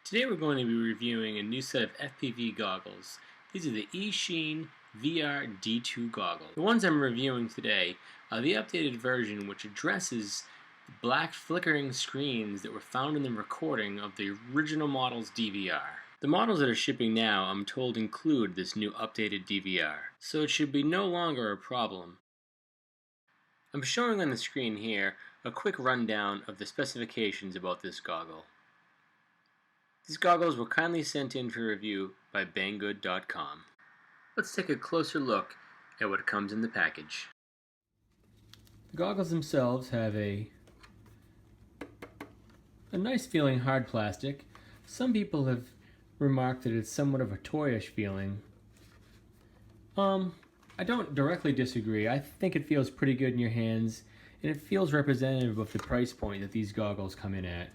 Today we're going to be reviewing a new set of FPV goggles. These are the Eachine VR D2 goggles. The ones I'm reviewing today are the updated version, which addresses the black flickering screens that were found in the recording of the original model's DVR. The models that are shipping now, I'm told, include this new updated DVR, so it should be no longer a problem. I'm showing on the screen here a quick rundown of the specifications about this goggle. These goggles were kindly sent in for review by Banggood.com. Let's take a closer look at what comes in the package. The goggles themselves have a nice feeling hard plastic. Some people have remarked that it's somewhat of a toyish feeling. I don't directly disagree. I think it feels pretty good in your hands, and it feels representative of the price point that these goggles come in at.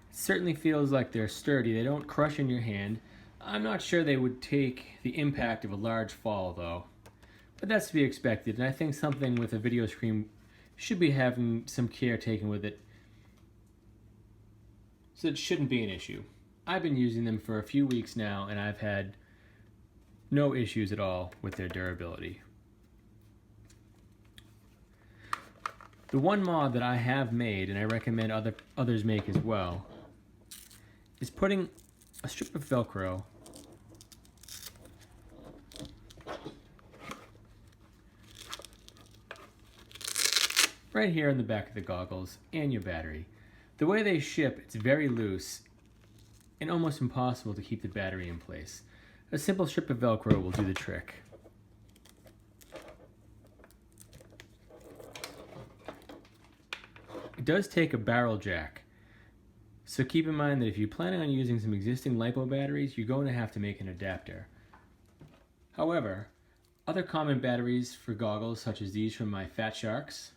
It certainly feels like they're sturdy. They don't crush in your hand. I'm not sure they would take the impact of a large fall though. But that's to be expected, and I think something with a video screen should be having some care taken with it. So it shouldn't be an issue. I've been using them for a few weeks now, and I've had no issues at all with their durability. The one mod that I have made, and I recommend others make as well, is putting a strip of Velcro right here in the back of the goggles and your battery. The way they ship, it's very loose and almost impossible to keep the battery in place. A simple strip of Velcro will do the trick. It does take a barrel jack, so keep in mind that if you're planning on using some existing LiPo batteries, you're going to have to make an adapter. However, other common batteries for goggles, such as these from my Fat Sharks,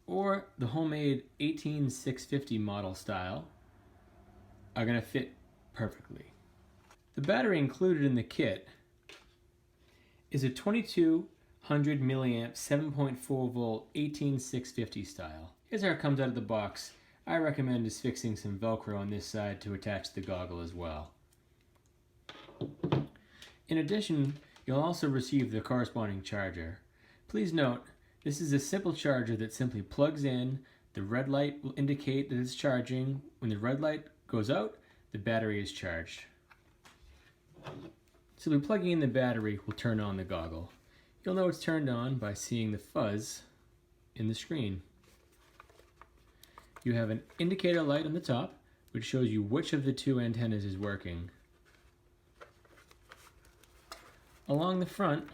or the homemade 18650 model style, are going to fit perfectly. The battery included in the kit is a 2200 milliamp 7.4 volt 18650 style. Here's how it comes out of the box. I recommend just fixing some Velcro on this side to attach to the goggle as well. In addition, you'll also receive the corresponding charger. Please note, this is a simple charger that simply plugs in. The red light will indicate that it's charging. When the red light goes out, the battery is charged. Simply plugging in the battery will turn on the goggle. You'll know it's turned on by seeing the fuzz in the screen. You have an indicator light on the top, which shows you which of the two antennas is working. Along the front,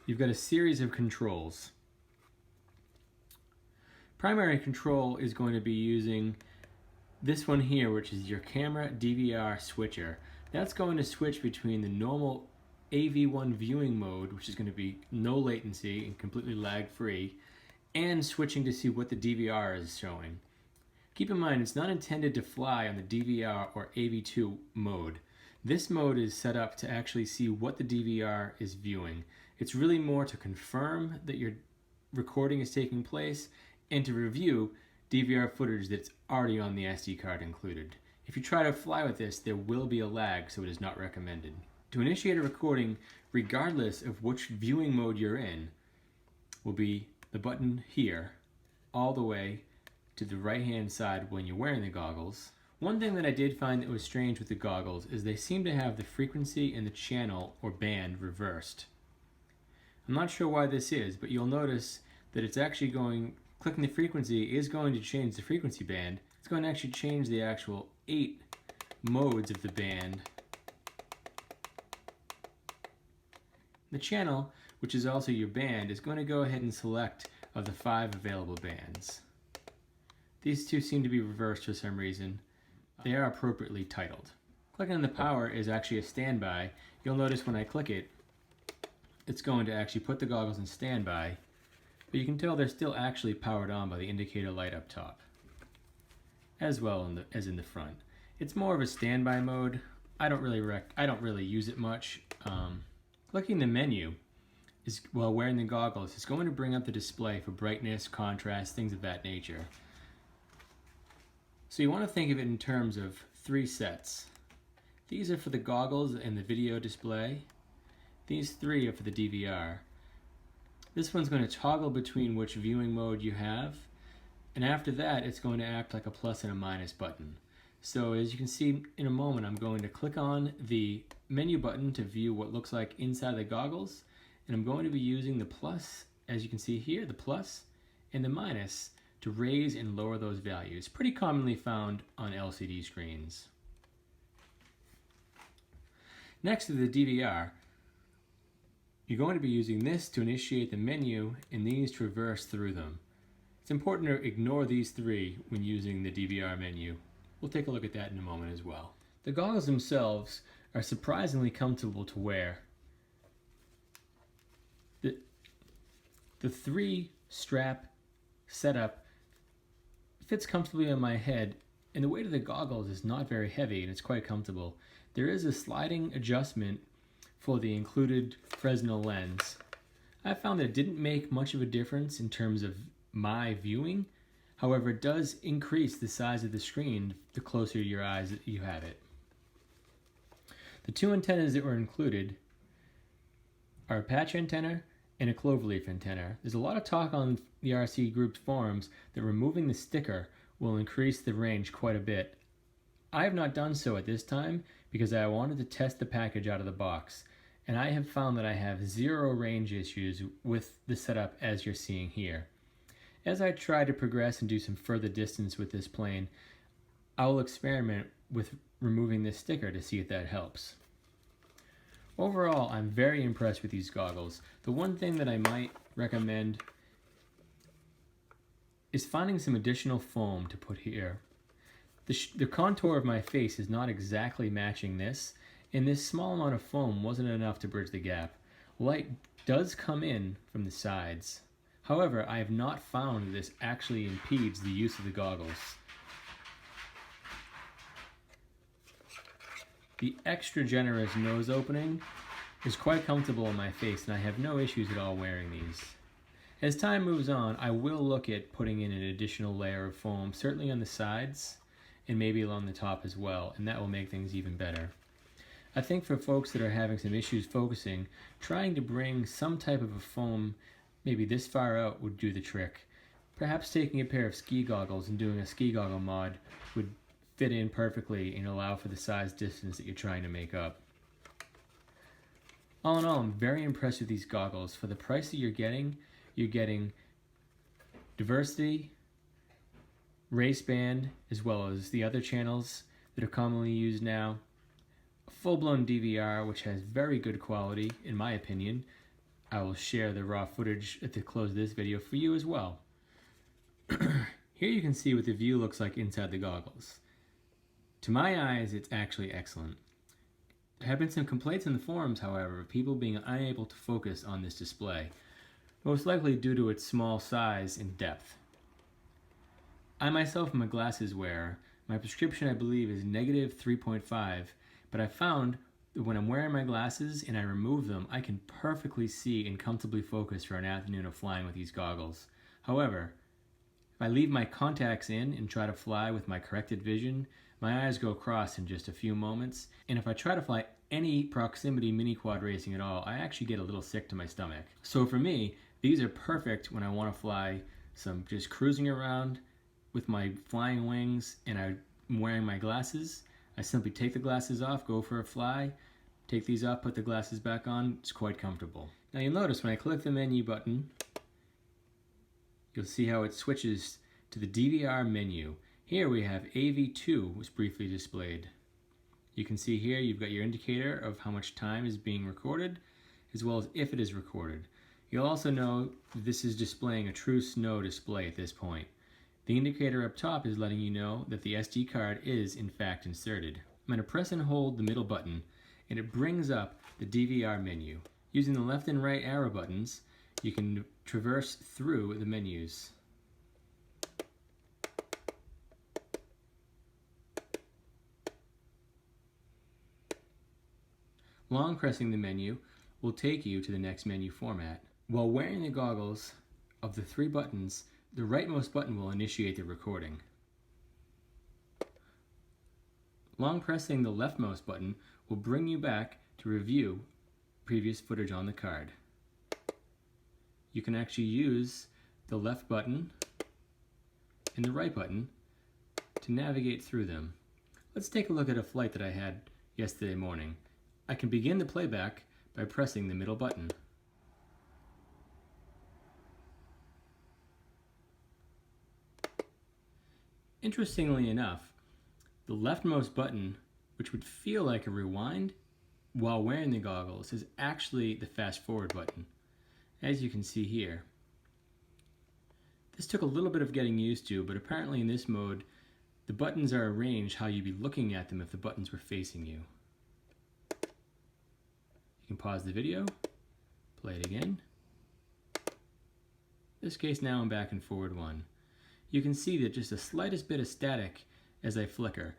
you've got a series of controls. Primary control is going to be using this one here, which is your camera DVR switcher. That's going to switch between the normal AV1 viewing mode, which is going to be no latency and completely lag-free, and switching to see what the DVR is showing. Keep in mind, it's not intended to fly on the DVR or AV2 mode. This mode is set up to actually see what the DVR is viewing. It's really more to confirm that your recording is taking place and to review DVR footage that's already on the SD card included. If you try to fly with this, there will be a lag, so it is not recommended. To initiate a recording, regardless of which viewing mode you're in, will be the button here, all the way to the right-hand side when you're wearing the goggles. One thing that I did find that was strange with the goggles is they seem to have the frequency and the channel or band reversed. I'm not sure why this is, but you'll notice that it's actually clicking the frequency is going to change the frequency band. It's going to actually change the actual 8 modes of the band. The channel, which is also your band, is going to go ahead and select of the 5 available bands. These two seem to be reversed for some reason. They are appropriately titled. Clicking on the power is actually a standby. You'll notice when I click it, it's going to actually put the goggles in standby, but you can tell they're still actually powered on by the indicator light up top, as well as in the front. It's more of a standby mode. I don't really use it much. Clicking the menu while wearing the goggles is going to bring up the display for brightness, contrast, things of that nature. So you want to think of it in terms of 3 sets. These are for the goggles and the video display. These 3 are for the DVR. This one's going to toggle between which viewing mode you have, and after that it's going to act like a plus and a minus button. So as you can see in a moment, I'm going to click on the menu button to view what looks like inside the goggles, and I'm going to be using the plus, as you can see here, the plus and the minus to raise and lower those values, pretty commonly found on LCD screens. Next to the DVR, you're going to be using this to initiate the menu and these to reverse through them. It's important to ignore these 3 when using the DVR menu. We'll take a look at that in a moment as well. The goggles themselves are surprisingly comfortable to wear. The 3-strap setup fits comfortably on my head, and the weight of the goggles is not very heavy and it's quite comfortable. There is a sliding adjustment for the included Fresnel lens. I found that it didn't make much of a difference in terms of my viewing. However, it does increase the size of the screen the closer to your eyes that you have it. The 2 antennas that were included are a patch antenna and a cloverleaf antenna. There's a lot of talk on the RC group's forums that removing the sticker will increase the range quite a bit. I have not done so at this time because I wanted to test the package out of the box, and I have found that I have 0 range issues with the setup as you're seeing here. As I try to progress and do some further distance with this plane, I will experiment with removing this sticker to see if that helps. Overall, I'm very impressed with these goggles. The one thing that I might recommend is finding some additional foam to put here. The contour of my face is not exactly matching this, and this small amount of foam wasn't enough to bridge the gap. Light does come in from the sides. However, I have not found that this actually impedes the use of the goggles. The extra generous nose opening is quite comfortable on my face, and I have no issues at all wearing these. As time moves on, I will look at putting in an additional layer of foam, certainly on the sides and maybe along the top as well, and that will make things even better. I think for folks that are having some issues focusing, trying to bring some type of a foam maybe this far out would do the trick. Perhaps taking a pair of ski goggles and doing a ski goggle mod would fit in perfectly and allow for the size distance that you're trying to make up. All in all, I'm very impressed with these goggles. For the price that you're getting diversity, race band, as well as the other channels that are commonly used now, a full-blown DVR which has very good quality in my opinion. I will share the raw footage at the close of this video for you as well. Here you can see what the view looks like inside the goggles. To my eyes, it's actually excellent. There have been some complaints in the forums, however, of people being unable to focus on this display, most likely due to its small size and depth. I myself am a glasses wearer. My prescription, I believe, is negative 3.5, but I found that when I'm wearing my glasses and I remove them, I can perfectly see and comfortably focus for an afternoon of flying with these goggles. However, if I leave my contacts in and try to fly with my corrected vision, my eyes go cross in just a few moments, and if I try to fly any proximity mini quad racing at all, I actually get a little sick to my stomach. So for me, these are perfect when I want to fly some just cruising around with my flying wings and I'm wearing my glasses. I simply take the glasses off, go for a fly, take these off, put the glasses back on. It's quite comfortable. Now you'll notice when I click the menu button, you'll see how it switches to the DVR menu. Here we have AV2 was briefly displayed. You can see here you've got your indicator of how much time is being recorded, as well as if it is recorded. You'll also know that this is displaying a true snow display at this point. The indicator up top is letting you know that the SD card is in fact inserted. I'm going to press and hold the middle button, and it brings up the DVR menu. Using the left and right arrow buttons, you can traverse through the menus. Long pressing the menu will take you to the next menu format. While wearing the goggles, of the 3 buttons, the rightmost button will initiate the recording. Long pressing the leftmost button will bring you back to review previous footage on the card. You can actually use the left button and the right button to navigate through them. Let's take a look at a flight that I had yesterday morning. I can begin the playback by pressing the middle button. Interestingly enough, the leftmost button, which would feel like a rewind while wearing the goggles, is actually the fast forward button, as you can see here. This took a little bit of getting used to, but apparently in this mode, the buttons are arranged how you'd be looking at them if the buttons were facing you. You can pause the video, play it again. In this case now I'm back in forward one. You can see that just the slightest bit of static as I flicker.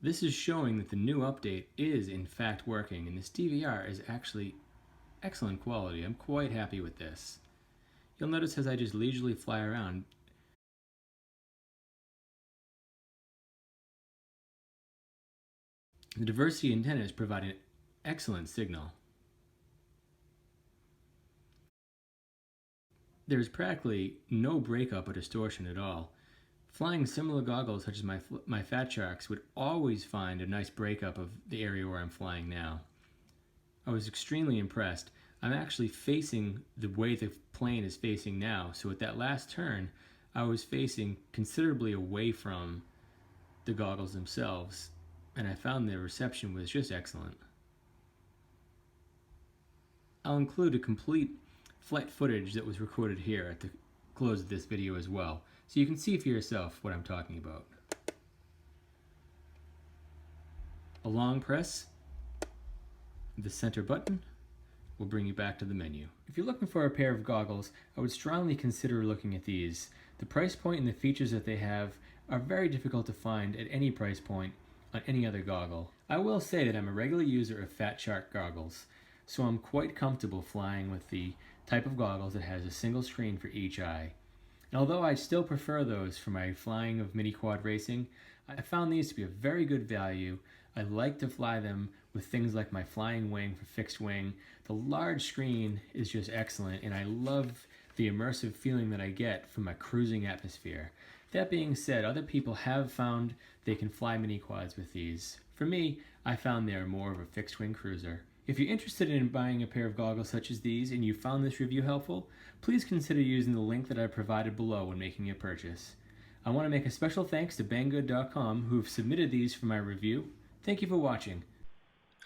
This is showing that the new update is in fact working, and this DVR is actually excellent quality. I'm quite happy with this. You'll notice as I just leisurely fly around, the diversity antenna is providing an excellent signal. There's practically no breakup or distortion at all. Flying similar goggles such as my Fat Sharks would always find a nice breakup of the area where I'm flying now. I was extremely impressed. I'm actually facing the way the plane is facing now, so at that last turn I was facing considerably away from the goggles themselves, and I found the reception was just excellent. I'll include a complete flight footage that was recorded here at the close of this video as well, so you can see for yourself what I'm talking about. A long press of the center button will bring you back to the menu. If you're looking for a pair of goggles, I would strongly consider looking at these. The price point and the features that they have are very difficult to find at any price point on any other goggle. I will say that I'm a regular user of Fat Shark goggles, so I'm quite comfortable flying with the type of goggles that has a single screen for each eye. And although I still prefer those for my flying of mini quad racing, I found these to be a very good value. I like to fly them with things like my flying wing for fixed wing. The large screen is just excellent, and I love the immersive feeling that I get from my cruising atmosphere. That being said, other people have found they can fly mini quads with these. For me, I found they are more of a fixed wing cruiser. If you're interested in buying a pair of goggles such as these and you found this review helpful, please consider using the link that I provided below when making your purchase. I want to make a special thanks to Banggood.com who have submitted these for my review. Thank you for watching.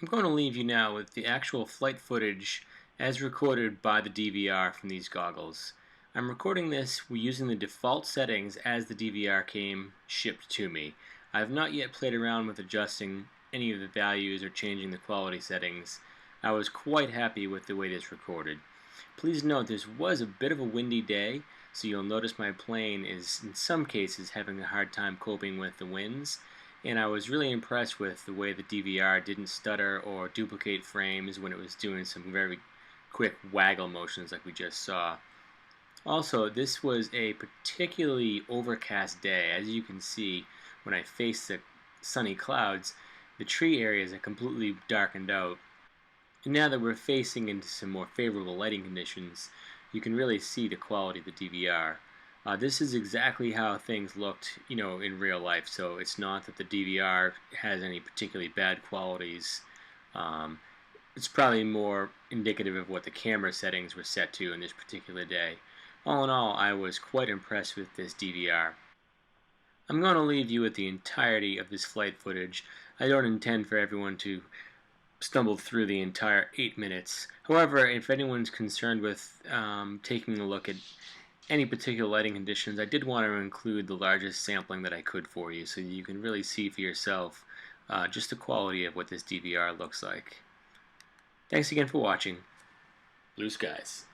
I'm going to leave you now with the actual flight footage as recorded by the DVR from these goggles. I'm recording this using the default settings as the DVR came shipped to me. I have not yet played around with adjusting any of the values or changing the quality settings. I was quite happy with the way this recorded. Please note this was a bit of a windy day, so you'll notice my plane is in some cases having a hard time coping with the winds, and I was really impressed with the way the DVR didn't stutter or duplicate frames when it was doing some very quick waggle motions like we just saw. Also, this was a particularly overcast day. As you can see, when I face the sunny clouds, the tree areas are completely darkened out. And now that we're facing into some more favorable lighting conditions, you can really see the quality of the DVR. This is exactly how things looked, in real life, so it's not that the DVR has any particularly bad qualities. It's probably more indicative of what the camera settings were set to in this particular day. All in all, I was quite impressed with this DVR. I'm going to leave you with the entirety of this flight footage. I don't intend for everyone to stumble through the entire 8 minutes. However, if anyone's concerned with taking a look at any particular lighting conditions, I did want to include the largest sampling that I could for you so you can really see for yourself just the quality of what this DVR looks like. Thanks again for watching. Blue skies.